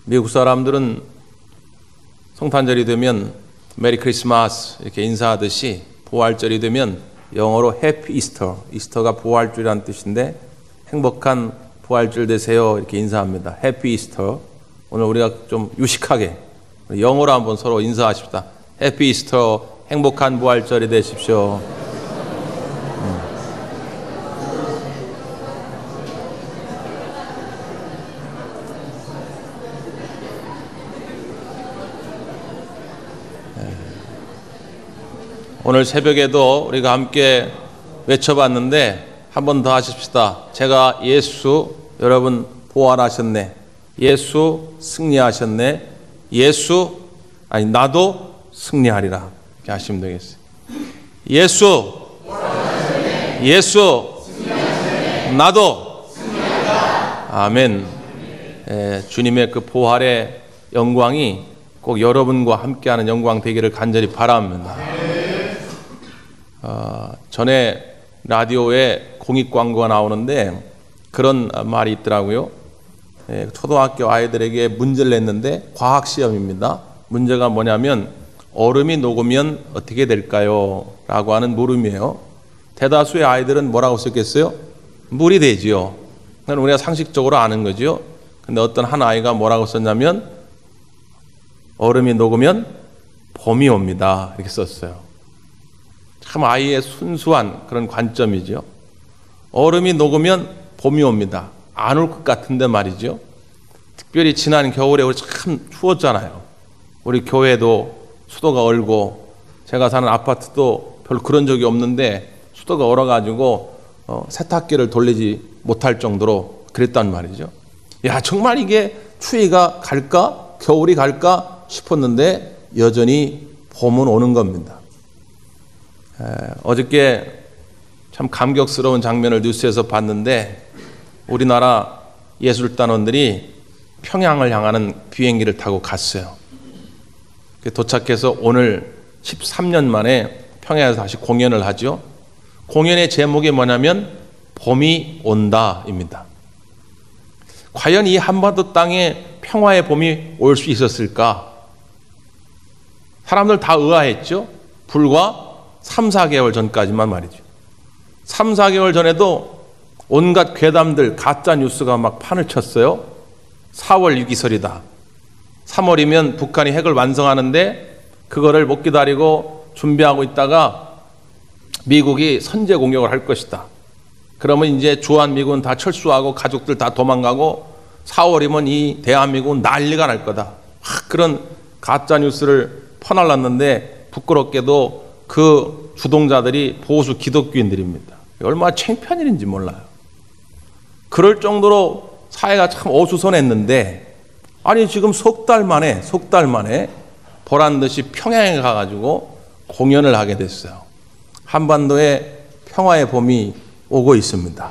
미국 사람들은 성탄절이 되면 메리 크리스마스 이렇게 인사하듯이 부활절이 되면 영어로 해피 이스터, 이스터가 부활절이라는 뜻인데 행복한 부활절 되세요 이렇게 인사합니다. 해피 이스터. 오늘 우리가 좀 유식하게 영어로 한번 서로 인사하십시다. 해피 이스터, 행복한 부활절이 되십시오. 오늘 새벽에도 우리가 함께 외쳐봤는데 한 번 더 하십시다. 제가 예수, 여러분 부활하셨네. 예수 승리하셨네. 나도 승리하리라. 이렇게 하시면 되겠어요. 예수 승리하셨네. 나도 승리하리라. 아멘. 주님의 그 부활의 영광이 꼭 여러분과 함께하는 영광 되기를 간절히 바랍니다. 전에 라디오에 공익 광고가 나오는데 그런 말이 있더라고요. 초등학교 아이들에게 문제를 냈는데 과학시험입니다. 문제가 뭐냐면 얼음이 녹으면 어떻게 될까요? 라고 하는 물음이에요. 대다수의 아이들은 뭐라고 썼겠어요? 물이 되지요. 그건 우리가 상식적으로 아는 거죠. 근데 어떤 한 아이가 뭐라고 썼냐면 얼음이 녹으면 봄이 옵니다. 이렇게 썼어요. 참 아이의 순수한 그런 관점이죠. 얼음이 녹으면 봄이 옵니다. 안 올 것 같은데 말이죠. 특별히 지난 겨울에 우리 참 추웠잖아요. 우리 교회도 수도가 얼고 제가 사는 아파트도 별로 그런 적이 없는데 수도가 얼어가지고 세탁기를 돌리지 못할 정도로 그랬단 말이죠. 야, 정말 이게 추위가 갈까? 겨울이 갈까? 싶었는데 여전히 봄은 오는 겁니다. 어저께 참 감격스러운 장면을 뉴스에서 봤는데 우리나라 예술단원들이 평양을 향하는 비행기를 타고 갔어요. 도착해서 오늘 13년 만에 평양에서 다시 공연을 하죠. 공연의 제목이 뭐냐면 봄이 온다입니다. 과연 이 한반도 땅에 평화의 봄이 올 수 있었을까? 사람들 다 의아했죠. 불과 3, 4개월 전까지만 말이죠. 3, 4개월 전에도 온갖 괴담들, 가짜 뉴스가 막 판을 쳤어요. 4월 유기설이다. 3월이면 북한이 핵을 완성하는데 그거를 못 기다리고 준비하고 있다가 미국이 선제 공격을 할 것이다. 그러면 이제 주한미군 다 철수하고 가족들 다 도망가고 4월이면 이 대한민국은 난리가 날 거다. 그런 가짜 뉴스를 퍼날랐는데 부끄럽게도 그 주동자들이 보수 기독교인들입니다. 얼마나 창피한 일인지 몰라요. 그럴 정도로 사회가 참 어수선했는데 아니 지금 석 달 만에 보란듯이 평양에 가가지고 공연을 하게 됐어요. 한반도에 평화의 봄이 오고 있습니다.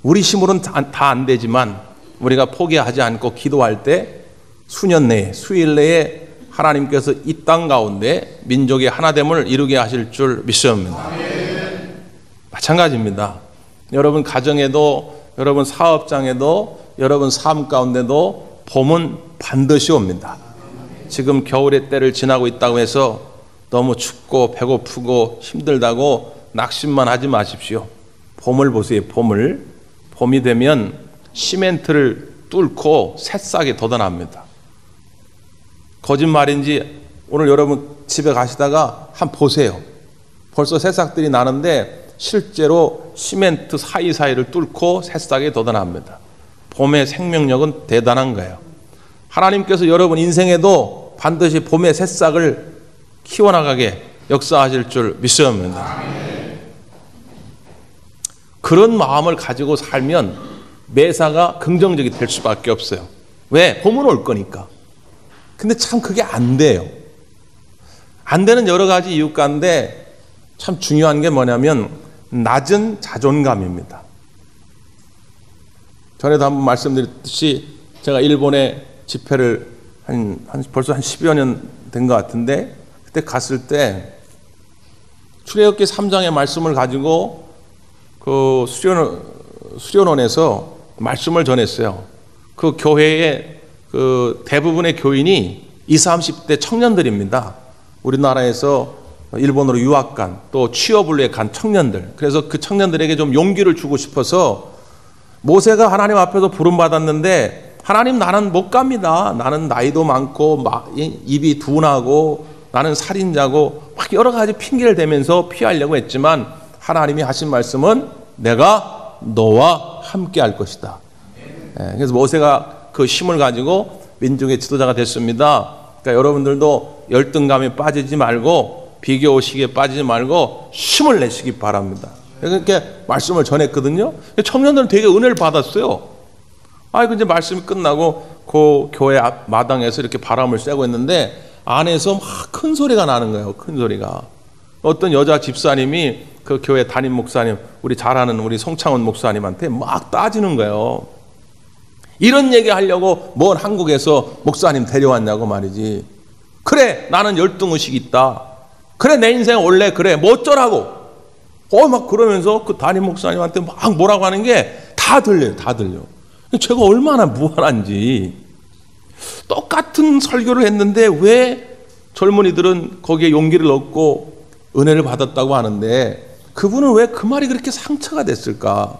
우리 힘으로는 다 안 되지만 우리가 포기하지 않고 기도할 때 수년 내에 수일 내에 하나님께서 이 땅 가운데 민족의 하나됨을 이루게 하실 줄 믿습니다. 마찬가지입니다. 여러분 가정에도 여러분 사업장에도 여러분 삶 가운데도 봄은 반드시 옵니다. 지금 겨울의 때를 지나고 있다고 해서 너무 춥고 배고프고 힘들다고 낙심만 하지 마십시오. 봄을 보세요. 봄이 되면 시멘트를 뚫고 새싹이 돋아납니다. 거짓말인지 오늘 여러분 집에 가시다가 한번 보세요. 벌써 새싹들이 나는데 실제로 시멘트 사이사이를 뚫고 새싹이 돋아납니다. 봄의 생명력은 대단한 거예요. 하나님께서 여러분 인생에도 반드시 봄의 새싹을 키워나가게 역사하실 줄 믿습니다. 그런 마음을 가지고 살면 매사가 긍정적이 될 수밖에 없어요. 왜? 봄은 올 거니까. 근데 참 그게 안 돼요. 안 되는 여러 가지 이유 가운데 참 중요한 게 뭐냐면 낮은 자존감입니다. 전에도 한번 말씀드렸듯이 제가 일본에 집회를 벌써 한 10여 년 된 것 같은데 그때 갔을 때 출애굽기 3장의 말씀을 가지고 그 수련원에서 말씀을 전했어요. 그 교회의 그 대부분의 교인이 20, 30대 청년들입니다. 우리나라에서 일본으로 유학 간, 또 취업을 위해 간 청년들. 그래서 그 청년들에게 좀 용기를 주고 싶어서 모세가 하나님 앞에서 부름받았는데 하나님 나는 못 갑니다. 나는 나이도 많고 입이 둔하고 나는 살인자고 막 여러 가지 핑계를 대면서 피하려고 했지만 하나님이 하신 말씀은 내가 너와 함께 할 것이다. 그래서 모세가 그 힘을 가지고 민족의 지도자가 됐습니다. 그러니까 여러분들도 열등감에 빠지지 말고 비교의식에 빠지지 말고 힘을 내시기 바랍니다. 그렇게 말씀을 전했거든요. 청년들은 되게 은혜를 받았어요. 이제 말씀이 끝나고 그 교회 앞 마당에서 이렇게 바람을 쐬고 있는데 안에서 막 큰 소리가 나는 거예요. 큰 소리가. 어떤 여자 집사님이 그 교회 담임 목사님, 우리 잘 아는 우리 송창훈 목사님한테 막 따지는 거예요. 이런 얘기 하려고 뭔 한국에서 목사님 데려왔냐고 말이지. 그래, 나는 열등의식이 있다. 그래, 내 인생 원래 그래. 뭐 어쩌라고. 막 그러면서 그 담임 목사님한테 막 뭐라고 하는 게 다 들려요. 다 들려. 제가 얼마나 무한한지. 똑같은 설교를 했는데 왜 젊은이들은 거기에 용기를 얻고 은혜를 받았다고 하는데 그분은 왜 그 말이 그렇게 상처가 됐을까?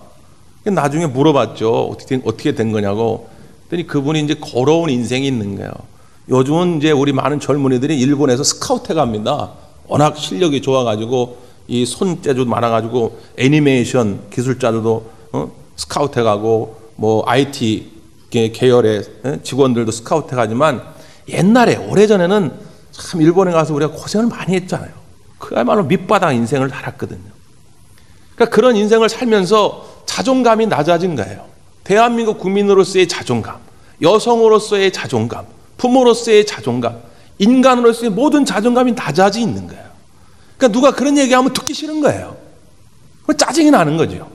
나중에 물어봤죠. 어떻게 된 거냐고. 그랬더니 그분이 이제 걸어온 인생이 있는 거예요. 요즘은 이제 우리 많은 젊은이들이 일본에서 스카우트 갑니다. 워낙 실력이 좋아가지고 이 손재주 많아가지고 애니메이션 기술자들도 스카우트 가고 뭐 IT 계열의 직원들도 스카우트 가지만 옛날에 오래전에는 참 일본에 가서 우리가 고생을 많이 했잖아요. 그야말로 밑바닥 인생을 살았거든요. 그러니까 그런 인생을 살면서 자존감이 낮아진 거예요. 대한민국 국민으로서의 자존감, 여성으로서의 자존감, 부모로서의 자존감, 인간으로서의 모든 자존감이 낮아져 있는 거예요. 그러니까 누가 그런 얘기하면 듣기 싫은 거예요. 짜증이 나는 거죠.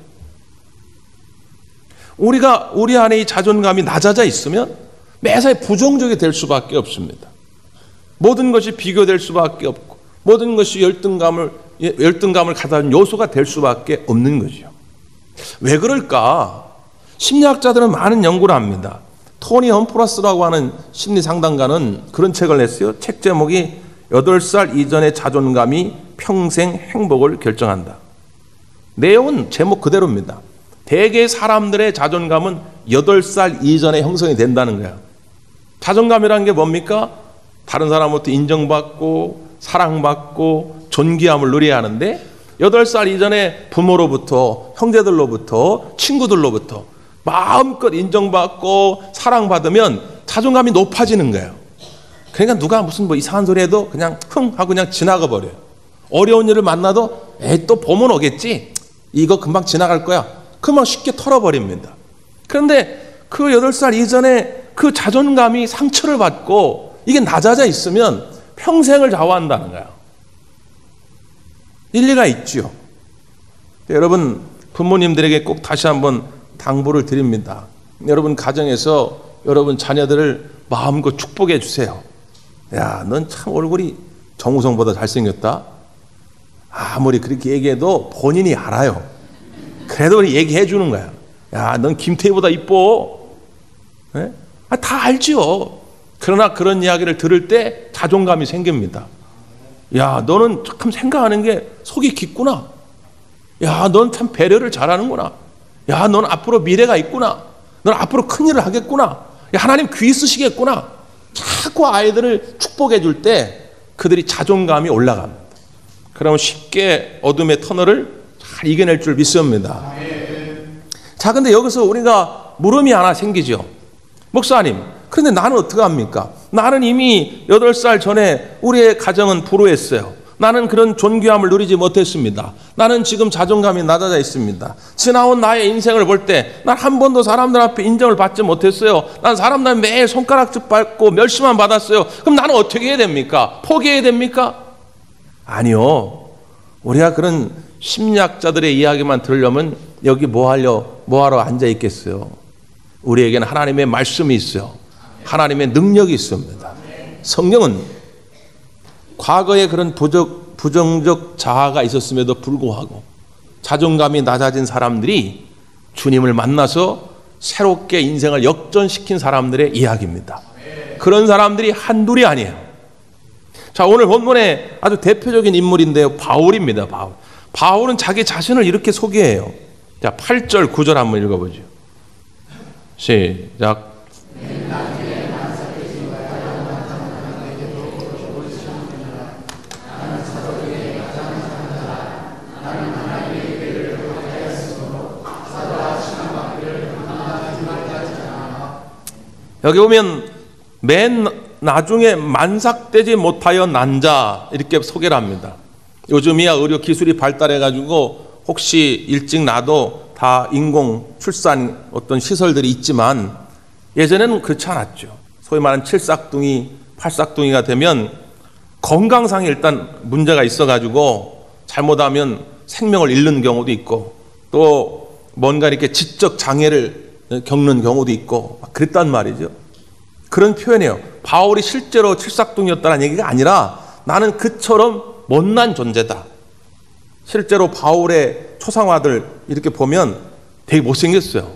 우리 안에 이 자존감이 낮아져 있으면 매사에 부정적이 될 수밖에 없습니다. 모든 것이 비교될 수밖에 없고 모든 것이 열등감을 가져다주는 요소가 될 수밖에 없는 거죠. 왜 그럴까? 심리학자들은 많은 연구를 합니다. 토니 험프러스라고 하는 심리 상담가는 그런 책을 냈어요. 책 제목이 8살 이전의 자존감이 평생 행복을 결정한다. 내용은 제목 그대로입니다. 대개 사람들의 자존감은 8살 이전에 형성이 된다는 거예요. 자존감이라는 게 뭡니까? 다른 사람부터 인정받고 사랑받고 존귀함을 누려야 하는데 8살 이전에 부모로부터 형제들로부터 친구들로부터 마음껏 인정받고 사랑받으면 자존감이 높아지는 거예요. 그러니까 누가 무슨 뭐 이상한 소리 해도 그냥 흥 하고 그냥 지나가 버려요. 어려운 일을 만나도 또 봄은 오겠지. 이거 금방 지나갈 거야. 금방 쉽게 털어버립니다. 그런데 그 8살 이전에 그 자존감이 상처를 받고 이게 낮아져 있으면 평생을 좌우한다는 거예요. 일리가 있죠. 여러분 부모님들에게 꼭 다시 한번 당부를 드립니다. 여러분 가정에서 여러분 자녀들을 마음껏 축복해 주세요. 야, 넌 참 얼굴이 정우성보다 잘생겼다. 아무리 그렇게 얘기해도 본인이 알아요. 그래도 얘기해 주는 거야. 야, 넌 김태희보다 이뻐. 네? 다 알죠. 그러나 그런 이야기를 들을 때 자존감이 생깁니다. 야, 너는 참 생각하는 게 속이 깊구나. 야, 넌 참 배려를 잘하는구나. 야, 넌 앞으로 미래가 있구나. 넌 앞으로 큰일을 하겠구나. 야, 하나님 귀 쓰시겠구나. 자꾸 아이들을 축복해 줄 때 그들이 자존감이 올라갑니다. 그러면 쉽게 어둠의 터널을 잘 이겨낼 줄 믿습니다. 자, 근데 여기서 우리가 물음이 하나 생기죠. 목사님, 그런데 나는 어떻게 합니까? 나는 이미 8살 전에 우리의 가정은 불우했어요. 나는 그런 존귀함을 누리지 못했습니다. 나는 지금 자존감이 낮아져 있습니다. 지나온 나의 인생을 볼 때 난 한 번도 사람들 앞에 인정을 받지 못했어요. 난 사람들 매일 손가락질 받고 멸시만 받았어요. 그럼 나는 어떻게 해야 됩니까? 포기해야 됩니까? 아니요. 우리가 그런 심리학자들의 이야기만 들으려면 여기 뭐 하러 앉아 있겠어요? 우리에게는 하나님의 말씀이 있어요. 하나님의 능력이 있습니다. 성령은 과거에 그런 부정적 자아가 있었음에도 불구하고 자존감이 낮아진 사람들이 주님을 만나서 새롭게 인생을 역전시킨 사람들의 이야기입니다. 그런 사람들이 한둘이 아니에요. 자, 오늘 본문에 아주 대표적인 인물인데요. 바울입니다. 바울은 자기 자신을 이렇게 소개해요. 자, 8절, 9절 한번 읽어보죠. 시작. 여기 보면 맨 나중에 만삭되지 못하여 난 자 이렇게 소개를 합니다. 요즘이야 의료 기술이 발달해가지고 혹시 일찍 나도 다 인공 출산 어떤 시설들이 있지만 예전에는 그렇지 않았죠. 소위 말하는 칠삭둥이, 팔삭둥이가 되면 건강상에 일단 문제가 있어가지고 잘못하면 생명을 잃는 경우도 있고 또 뭔가 이렇게 지적 장애를 겪는 경우도 있고 그랬단 말이죠. 그런 표현이에요. 바울이 실제로 칠삭둥이였다는 얘기가 아니라 나는 그처럼 못난 존재다. 실제로 바울의 초상화들 이렇게 보면 되게 못생겼어요.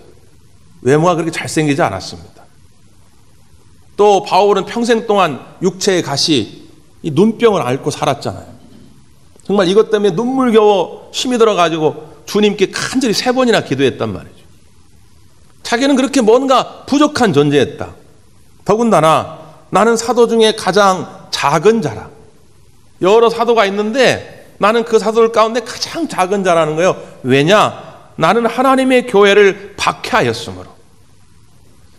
외모가 그렇게 잘생기지 않았습니다. 또 바울은 평생 동안 육체의 가시, 이 눈병을 앓고 살았잖아요. 정말 이것 때문에 눈물겨워 힘이 들어가지고 주님께 간절히 3번이나 기도했단 말이죠. 자기는 그렇게 뭔가 부족한 존재였다. 더군다나 나는 사도 중에 가장 작은 자라. 여러 사도가 있는데 나는 그 사도들 가운데 가장 작은 자라는 거예요. 왜냐? 나는 하나님의 교회를 박해하였으므로.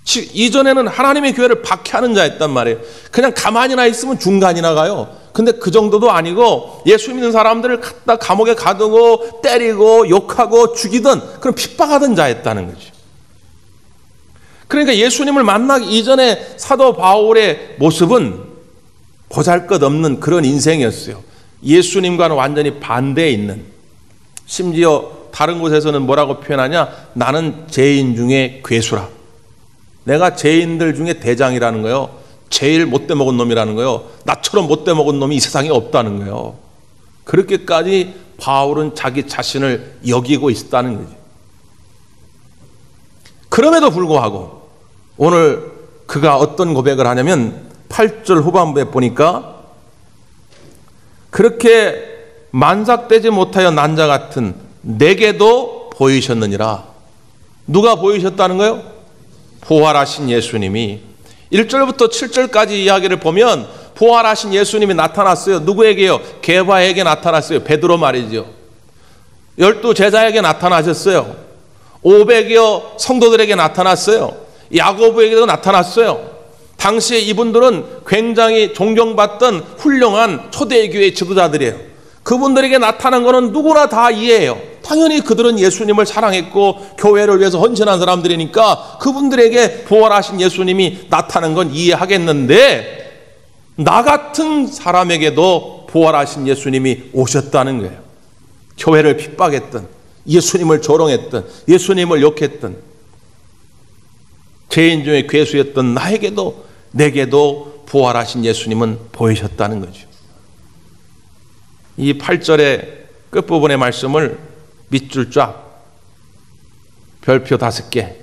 이전에는 하나님의 교회를 박해하는 자였단 말이에요. 그냥 가만히나 있으면 중간이나 가요. 근데 그 정도도 아니고 예수 믿는 사람들을 갖다 감옥에 가두고 때리고 욕하고 죽이던 그런 핍박하던 자였다는 거죠. 그러니까 예수님을 만나기 이전에 사도 바울의 모습은 보잘것없는 그런 인생이었어요. 예수님과는 완전히 반대에 있는, 심지어 다른 곳에서는 뭐라고 표현하냐? 나는 죄인 중에 괴수라. 내가 죄인들 중에 대장이라는 거예요. 제일 못돼 먹은 놈이라는 거예요. 나처럼 못돼 먹은 놈이 이 세상에 없다는 거예요. 그렇게까지 바울은 자기 자신을 여기고 있다는 거죠. 그럼에도 불구하고 오늘 그가 어떤 고백을 하냐면 8절 후반부에 보니까 그렇게 만삭되지 못하여 난 자 같은 내게도 보이셨느니라. 누가 보이셨다는 거예요? 부활하신 예수님이. 1절부터 7절까지 이야기를 보면 부활하신 예수님이 나타났어요. 누구에게요? 게바에게 나타났어요. 베드로 말이죠. 12 제자에게 나타나셨어요. 500여 성도들에게 나타났어요. 야고보에게도 나타났어요. 당시에 이분들은 굉장히 존경받던 훌륭한 초대교회 지도자들이에요. 그분들에게 나타난 것은 누구나 다 이해해요. 당연히 그들은 예수님을 사랑했고 교회를 위해서 헌신한 사람들이니까 그분들에게 부활하신 예수님이 나타난 건 이해하겠는데 나 같은 사람에게도 부활하신 예수님이 오셨다는 거예요. 교회를 핍박했던, 예수님을 조롱했던, 예수님을 욕했던, 죄인 중에 괴수였던 내게도 부활하신 예수님은 보이셨다는 거죠. 이 8절의 끝부분의 말씀을 밑줄 쫙, 별표 5개,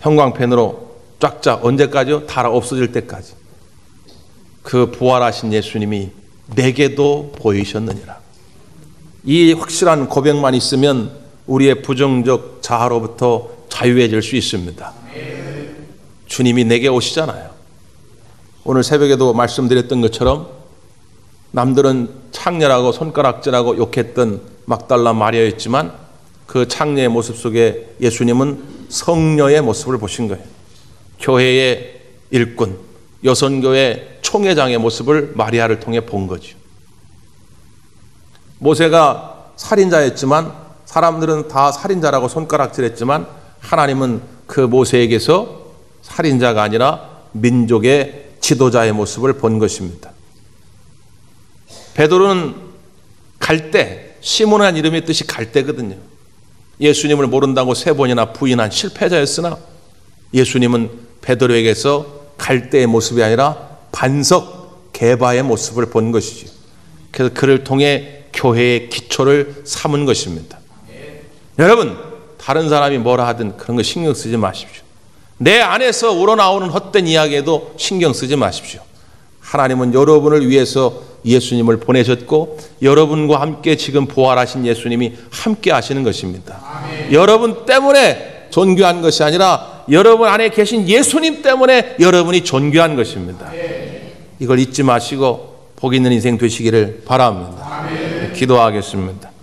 형광펜으로 쫙쫙, 언제까지요? 다 없어질 때까지. 그 부활하신 예수님이 내게도 보이셨느니라. 이 확실한 고백만 있으면 우리의 부정적 자아로부터 자유해질 수 있습니다. 주님이 내게 오시잖아요. 오늘 새벽에도 말씀드렸던 것처럼 남들은 창녀라고 손가락질하고 욕했던 막달라 마리아였지만 그 창녀의 모습 속에 예수님은 성녀의 모습을 보신 거예요. 교회의 일꾼, 여선교회 총회장의 모습을 마리아를 통해 본 거죠. 모세가 살인자였지만 사람들은 다 살인자라고 손가락질했지만 하나님은 그 모세에게서 살인자가 아니라 민족의 지도자의 모습을 본 것입니다. 베드로는 갈대, 시몬이라는 이름의 뜻이 갈대거든요. 예수님을 모른다고 3번이나 부인한 실패자였으나 예수님은 베드로에게서 갈대의 모습이 아니라 반석 게바의 모습을 본 것이죠. 그래서 그를 통해 교회의 기초를 삼은 것입니다. 여러분, 다른 사람이 뭐라 하든 그런 거 신경 쓰지 마십시오. 내 안에서 우러나오는 헛된 이야기에도 신경 쓰지 마십시오. 하나님은 여러분을 위해서 예수님을 보내셨고 여러분과 함께 지금 부활하신 예수님이 함께 하시는 것입니다. 아멘. 여러분 때문에 존귀한 것이 아니라 여러분 안에 계신 예수님 때문에 여러분이 존귀한 것입니다. 아멘. 이걸 잊지 마시고 복 있는 인생 되시기를 바랍니다. 아멘. 기도하겠습니다.